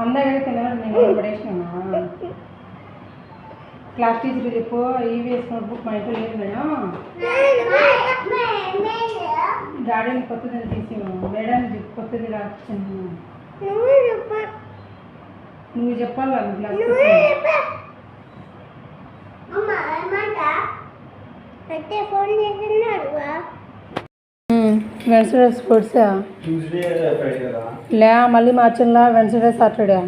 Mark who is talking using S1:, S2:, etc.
S1: అందరూ నేను పడేసినా class teacher చెప్పు ఈవీఎస్ నోట్బుక్ మా ఇంట్లో లేదు మేడం డాడీని కొత్తది తీసి మేడం కొత్తది రాసింది నువ్వు చెప్పాలా క్లాస్ వెన్స్డే స్పోర్ట్సా లే మళ్ళీ మార్చిలా వెన్స్డే సాటర్డే